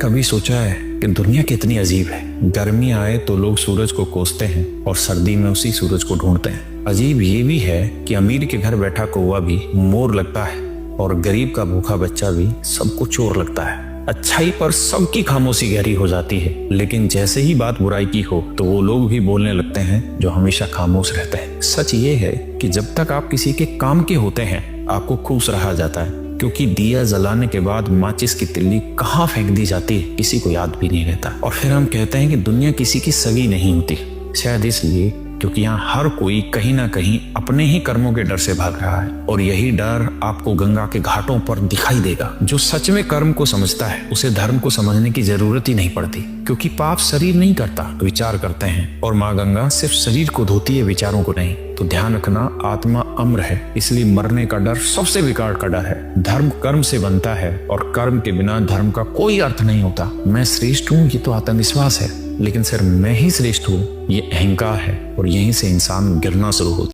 कभी सोचा है कि दुनिया कितनी अजीब है। गर्मी आए तो लोग सूरज को कोसते हैं और सर्दी में उसी सूरज को ढूंढते हैं। अजीब ये भी है कि अमीर के घर बैठा कौवा भी मोर लगता है और गरीब का भूखा बच्चा भी सबको चोर लगता है। अच्छाई पर सबकी खामोशी गहरी हो जाती है, लेकिन जैसे ही बात बुराई की हो तो वो लोग भी बोलने लगते हैं जो हमेशा खामोश रहते हैं। सच ये है कि जब तक आप किसी के काम के होते हैं आपको खुश रहा जाता है, क्योंकि दिया जलाने के बाद माचिस की तिल्ली कहाँ फेंक दी जाती है किसी को याद भी नहीं रहता। और फिर हम कहते हैं कि दुनिया किसी की सगी नहीं होती, शायद इसलिए क्योंकि यहाँ हर कोई कहीं ना कहीं अपने ही कर्मों के डर से भाग रहा है। और यही डर आपको गंगा के घाटों पर दिखाई देगा। जो सच में कर्म को समझता है उसे धर्म को समझने की जरूरत ही नहीं पड़ती, क्योंकि पाप शरीर नहीं करता, विचार करते हैं। और माँ गंगा सिर्फ शरीर को धोती है, विचारों को नहीं। तो ध्यान रखना, आत्मा अम्र है, इसलिए मरने का डर सबसे बेकार का डर है। धर्म कर्म से बनता है और कर्म के बिना धर्म का कोई अर्थ नहीं होता। मैं श्रेष्ठ हूँ ये तो आत्मविश्वास है, लेकिन सिर्फ मैं ही श्रेष्ठ हूँ ये अहंकार है, और यहीं से इंसान गिरना शुरू होता है।